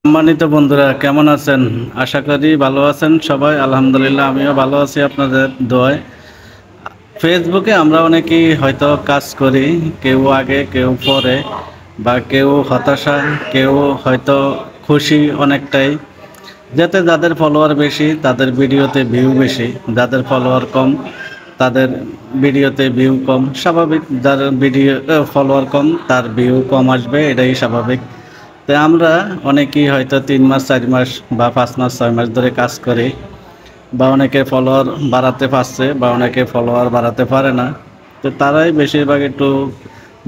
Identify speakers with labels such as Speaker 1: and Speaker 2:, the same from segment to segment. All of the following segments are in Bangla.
Speaker 1: সম্মানিত বন্ধুরা কেমন আছেন? আশা করি ভালো আছেন সবাই। আলহামদুলিল্লাহ আমিও ভালো আছি আপনাদের দোয়ায়। ফেসবুকে আমরা অনেকেই হয়তো কাজ করি, কেউ আগে কেউ পরে, বা কেউ হতাশা, কেউ হয়তো খুশি অনেকটাই। যাতে যাদের ফলোয়ার বেশি তাদের ভিডিওতে ভিউ বেশি, যাদের ফলোয়ার কম তাদের ভিডিওতে ভিউ কম। স্বাভাবিক, যার ভিডিও ফলোয়ার কম তার ভিউ কম আসবে, এটাই স্বাভাবিক। তো আমরা অনেকেই হয়তো 3 মাস 4 মাস বা 5 মাস 6 মাস ধরে কাজ করি, বা অনেকে ফলোয়ার বাড়াতে পারছে বা অনেকে ফলোয়ার বাড়াতে পারে না। তো তারাই বেশিরভাগ একটু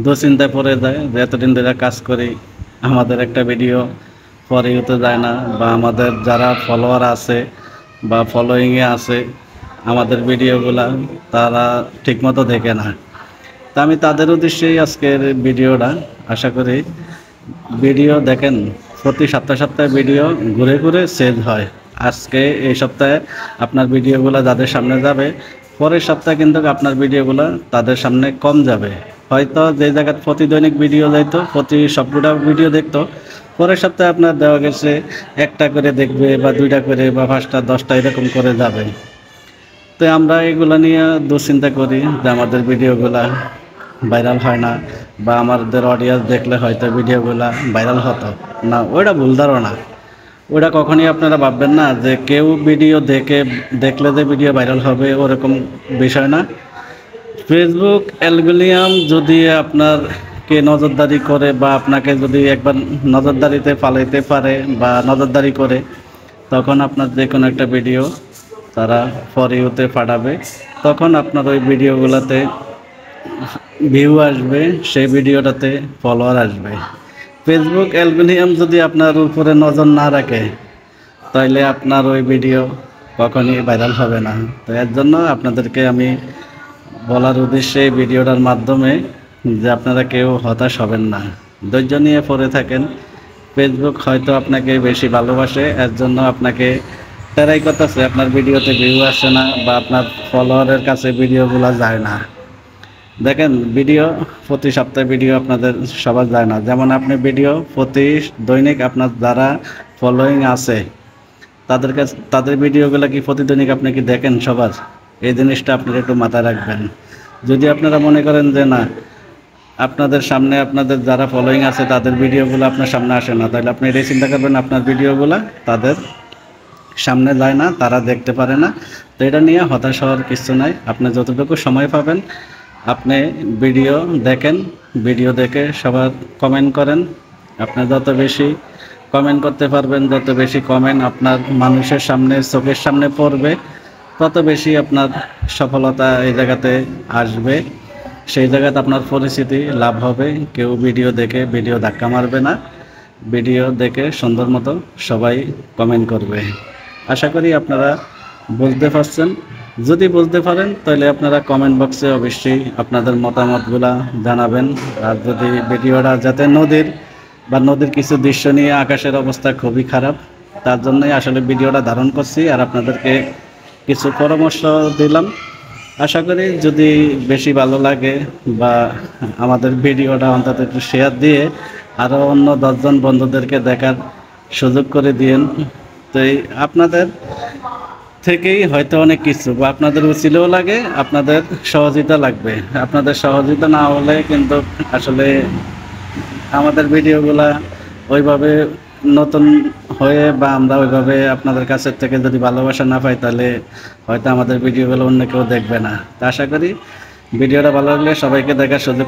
Speaker 1: দুশ্চিন্তায় পড়ে যায় যে এতদিন ধরে কাজ করি, আমাদের একটা ভিডিও পরে হতে যায় না, বা আমাদের যারা ফলোয়ার আছে বা ফলোয়িংয়ে আছে আমাদের ভিডিওগুলা তারা ঠিকমতো দেখে না। তা আমি তাদের উদ্দেশ্যেই আজকের ভিডিওটা। আশা করি ভিডিও দেখেন, প্রতি সপ্তাহে সপ্তাহে ভিডিও ঘুরে ঘুরে সেল হয়। আজকে এই সপ্তাহে আপনার ভিডিওগুলো যাদের সামনে যাবে, পরের সপ্তাহে কিন্তু আপনার ভিডিওগুলো তাদের সামনে কম যাবে। হয়তো যে জায়গায় প্রতিদৈনিক ভিডিও যাইতো, প্রতি সবগুলো ভিডিও দেখতো, পরের সপ্তাহে আপনার দেওয়া গেছে একটা করে দেখবে বা 2টা করে বা 5টা 10টা এরকম করে যাবে। তো আমরা এগুলো নিয়ে দুশ্চিন্তা করি যে আমাদের ভিডিওগুলা ভাইরাল হয় না, বা আমাদের অডিয়েন্স দেখলে হয়তো ভিডিওগুলা ভাইরাল হতো না। ওইটা ভুল ধারণা। ওইটা কখনই আপনারা ভাববেন না যে কেউ ভিডিও দেখলে যে ভিডিও ভাইরাল হবে, ওরকম বিষয় না। ফেসবুক অ্যালগোরিদম যদি আপনার কে নজরদারি করে, বা আপনাকে যদি একবার নজরদারিতে ফালাইতে পারে বা নজরদারি করে, তখন আপনার যে কোনো একটা ভিডিও তারা ফর ইউতে পাঠাবে। তখন আপনার ওই ভিডিওগুলোতে ভিউ আসবে, সেই ভিডিওটাতে ফলোয়ার আসবে। ফেসবুক অ্যালগোরিদম যদি আপনার উপরে নজর না রাখে, তাইলে আপনার ওই ভিডিও কখনই ভাইরাল হবে না। তো এর জন্য আপনাদেরকে আমি বলার উদ্দেশ্যে এই ভিডিওটার মাধ্যমে যে আপনারা কেউ হতাশ হবেন না, ধৈর্য নিয়ে পড়ে থাকেন। ফেসবুক হয়তো আপনাকে বেশি ভালোবাসে, এর জন্য আপনাকে ট্রাই করতেছে, আপনার ভিডিওতে ভিউ আসে না বা আপনার ফলোয়ারের কাছে ভিডিওগুলো যায় না। দেখেন, ভিডিও প্রতি সপ্তাহে ভিডিও আপনাদের সবার যায় না। যেমন আপনি ভিডিও প্রতি দৈনিক আপনার যারা ফলোয়িং আছে তাদের কাছে, তাদের ভিডিওগুলো কি প্রতিদিনই আপনি কি দেখেন সবার? এই জিনিসটা আপনারা একটু মাথায় রাখবেন। যদি আপনারা মনে করেন যে না, আপনাদের সামনে আপনাদের যারা ফলোয়িং আছে তাদের ভিডিওগুলো আপনার সামনে আসে না, তাহলে আপনি এটাই চিন্তা করবেন আপনার ভিডিওগুলো তাদের সামনে যায় না, তারা দেখতে পারে না। তো এটা নিয়ে হতাশ হওয়ার কিছু নাই। আপনি যতটুকু সময় পাবেন আপনি ভিডিও দেখেন, ভিডিও দেখে সবার কমেন্ট করেন। আপনি যত বেশি কমেন্ট করতে পারবেন, যত বেশি কমেন্ট আপনার মানুষের সামনে চোখের সামনে পড়বে, তত বেশি আপনার সফলতা এই জায়গাতে আসবে। সেই জায়গাতে আপনার পরিচিতি লাভ হবে। কেউ ভিডিও দেখে ভিডিও ধাক্কা মারবে না, ভিডিও দেখে সুন্দর মতো সবাই কমেন্ট করবে। আশা করি আপনারা বুঝতে পারছেন। যদি বুঝতে পারেন তাহলে আপনারা কমেন্ট বক্সে অবশ্যই আপনাদের মতামতগুলা জানাবেন। আর যদি ভিডিওটা যাতে নদীর কিছু দৃশ্য নিয়ে, আকাশের অবস্থা খুবই খারাপ, তার জন্যই আসলে ভিডিওটা ধারণ করছি আর আপনাদেরকে কিছু পরামর্শ দিলাম। আশা করি যদি বেশি ভালো লাগে, বা আমাদের ভিডিওটা অন্তত একটু শেয়ার দিয়ে আরও অন্য 10জন বন্ধুদেরকে দেখার সুযোগ করে দিয়েন। তো এই আপনাদের থেকেই হয়তো অনেক কিছু, বা আপনাদের উচিতও লাগে, আপনাদের সহযোগিতা লাগবে। আপনাদের সহযোগিতা না হলে কিন্তু আসলে আমাদের ভিডিওগুলা ওইভাবে নতুন হয়ে, বা আমরা ওইভাবে আপনাদের কাছের থেকে যদি ভালোবাসা না পাই, তাহলে হয়তো আমাদের ভিডিওগুলো অন্য কেউ দেখবে না। তা আশা করি ভিডিওটা ভালো লাগলে সবাইকে দেখার সুযোগ